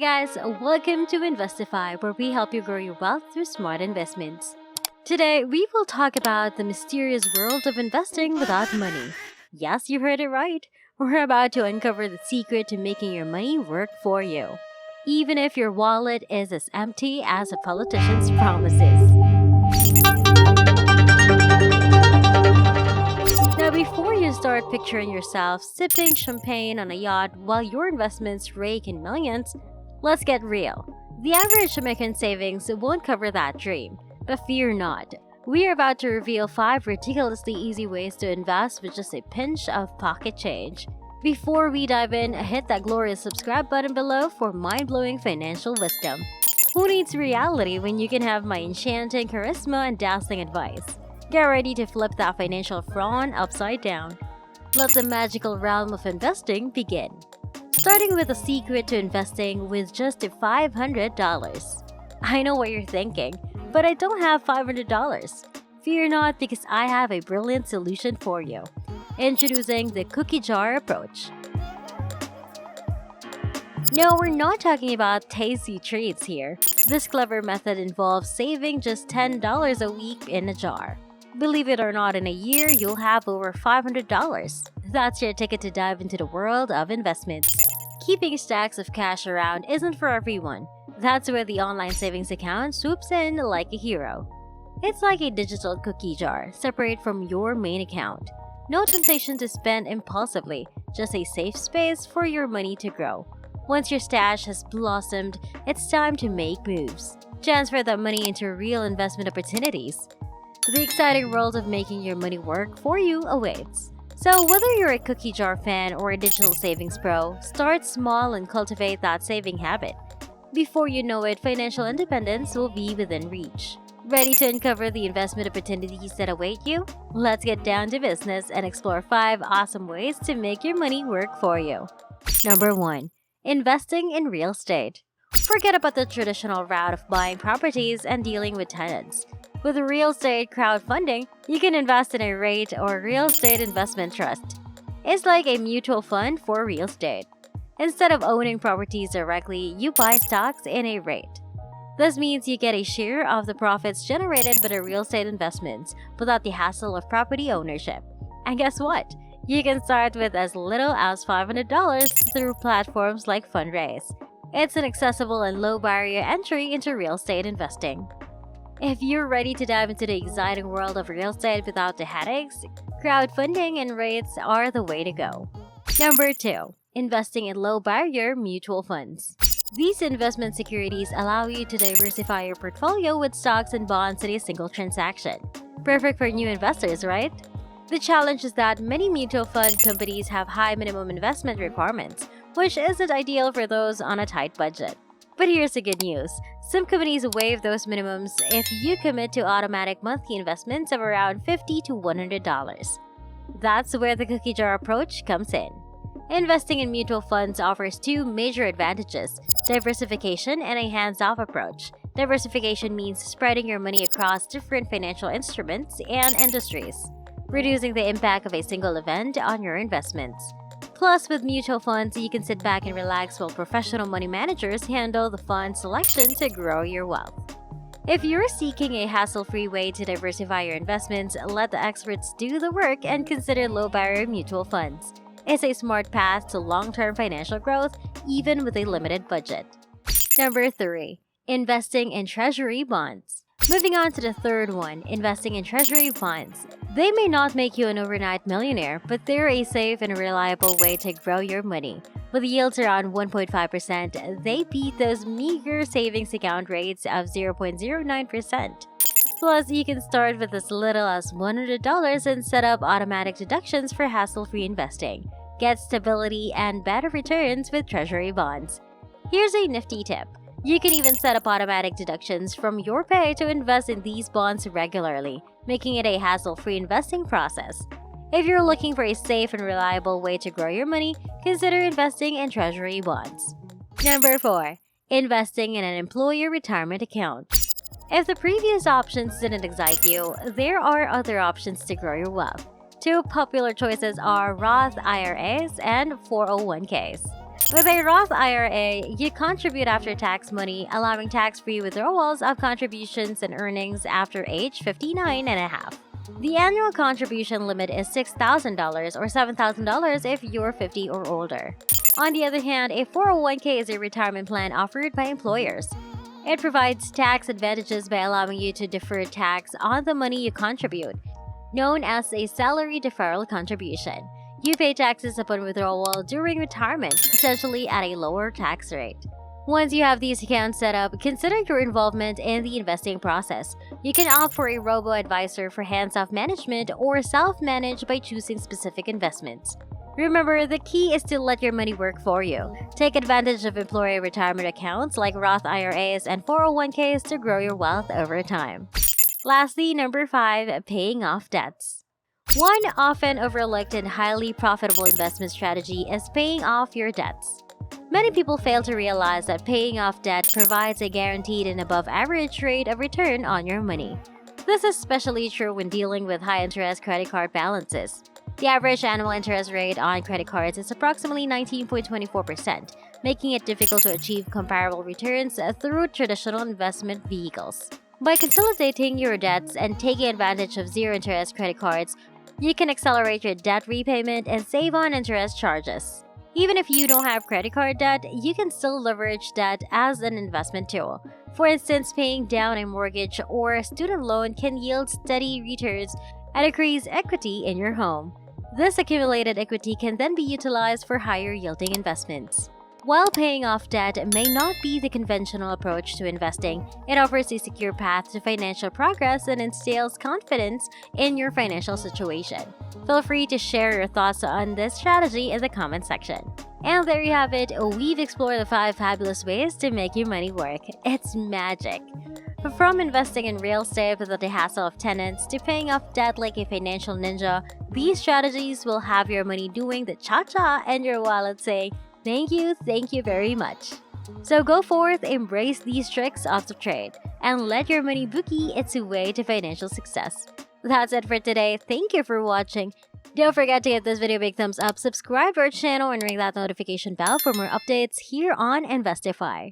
guys, welcome to Investify, where we help you grow your wealth through smart investments. Today, we will talk about the mysterious world of investing without money. Yes, you heard it right. We're about to uncover the secret to making your money work for you, even if your wallet is as empty as a politician's promises. Now, before you start picturing yourself sipping champagne on a yacht while your investments rake in millions, let's get real. The average American savings won't cover that dream. But fear not. We are about to reveal 5 ridiculously easy ways to invest with just a pinch of pocket change. Before we dive in, hit that glorious subscribe button below for mind-blowing financial wisdom. Who needs reality when you can have my enchanting charisma and dazzling advice? Get ready to flip that financial frown upside down. Let the magical realm of investing begin. Starting with a secret to investing with just $500. I know what you're thinking, but I don't have $500. Fear not, because I have a brilliant solution for you. Introducing the cookie jar approach. No, we're not talking about tasty treats here. This clever method involves saving just $10 a week in a jar. Believe it or not, in a year, you'll have over $500. That's your ticket to dive into the world of investments. Keeping stacks of cash around isn't for everyone. That's where the online savings account swoops in like a hero. It's like a digital cookie jar, separate from your main account. No temptation to spend impulsively, just a safe space for your money to grow. Once your stash has blossomed, it's time to make moves. Transfer that money into real investment opportunities. The exciting world of making your money work for you awaits. So whether you're a cookie jar fan or a digital savings pro, start small and cultivate that saving habit. Before you know it, financial independence will be within reach. Ready to uncover the investment opportunities that await you? Let's get down to business and explore 5 awesome ways to make your money work for you. Number 1. Investing in real estate. Forget about the traditional route of buying properties and dealing with tenants. With real estate crowdfunding, you can invest in a REIT or real estate investment trust. It's like a mutual fund for real estate. Instead of owning properties directly, you buy stocks in a REIT. This means you get a share of the profits generated by the real estate investments without the hassle of property ownership. And guess what? You can start with as little as $500 through platforms like Fundraise. It's an accessible and low-barrier entry into real estate investing. If you're ready to dive into the exciting world of real estate without the headaches, crowdfunding and REITs are the way to go. Number 2. Investing in low-barrier mutual funds. These investment securities allow you to diversify your portfolio with stocks and bonds in a single transaction. Perfect for new investors, right? The challenge is that many mutual fund companies have high minimum investment requirements, which isn't ideal for those on a tight budget. But here's the good news. Some companies waive those minimums if you commit to automatic monthly investments of around $50 to $100. That's where the cookie jar approach comes in. Investing in mutual funds offers 2 major advantages: diversification and a hands-off approach. Diversification means spreading your money across different financial instruments and industries, reducing the impact of a single event on your investments. Plus, with mutual funds, you can sit back and relax while professional money managers handle the fund selection to grow your wealth. If you're seeking a hassle-free way to diversify your investments, let the experts do the work and consider low-barrier mutual funds. It's a smart path to long-term financial growth, even with a limited budget. Number 3. Investing in treasury bonds. Moving on to the third one, investing in treasury bonds. They may not make you an overnight millionaire, but they're a safe and reliable way to grow your money. With yields around 1.5%, they beat those meager savings account rates of 0.09%. Plus, you can start with as little as $100 and set up automatic deductions for hassle-free investing. Get stability and better returns with treasury bonds. Here's a nifty tip. You can even set up automatic deductions from your pay to invest in these bonds regularly, making it a hassle-free investing process. If you're looking for a safe and reliable way to grow your money, consider investing in treasury bonds. Number 4. Investing in an employer retirement account. If the previous options didn't excite you, there are other options to grow your wealth. 2 popular choices are Roth IRAs and 401ks. With a Roth IRA, you contribute after-tax money, allowing tax-free withdrawals of contributions and earnings after age 59 and a half. The annual contribution limit is $6,000 or $7,000 if you're 50 or older. On the other hand, a 401k is a retirement plan offered by employers. It provides tax advantages by allowing you to defer tax on the money you contribute, known as a salary deferral contribution. You pay taxes upon withdrawal during retirement, potentially at a lower tax rate. Once you have these accounts set up, consider your involvement in the investing process. You can opt for a robo-advisor for hands-off management or self-manage by choosing specific investments. Remember, the key is to let your money work for you. Take advantage of employer retirement accounts like Roth IRAs and 401ks to grow your wealth over time. Lastly, number 5, paying off debts. One often overlooked and highly profitable investment strategy is paying off your debts. Many people fail to realize that paying off debt provides a guaranteed and above-average rate of return on your money. This is especially true when dealing with high-interest credit card balances. The average annual interest rate on credit cards is approximately 19.24%, making it difficult to achieve comparable returns through traditional investment vehicles. By consolidating your debts and taking advantage of zero-interest credit cards, you can accelerate your debt repayment and save on interest charges. Even if you don't have credit card debt, you can still leverage debt as an investment tool. For instance, paying down a mortgage or a student loan can yield steady returns and increase equity in your home. This accumulated equity can then be utilized for higher-yielding investments. While paying off debt may not be the conventional approach to investing, it offers a secure path to financial progress and instills confidence in your financial situation. Feel free to share your thoughts on this strategy in the comment section. And there you have it, we've explored the 5 fabulous ways to make your money work. It's magic! From investing in real estate without the hassle of tenants to paying off debt like a financial ninja, these strategies will have your money doing the cha-cha and your wallet saying, thank you very much. So go forth, embrace these tricks of the trade, and let your money bookie its way to financial success. That's it for today. Thank you for watching. Don't forget to give this video a big thumbs up, subscribe to our channel, and ring that notification bell for more updates here on Investify.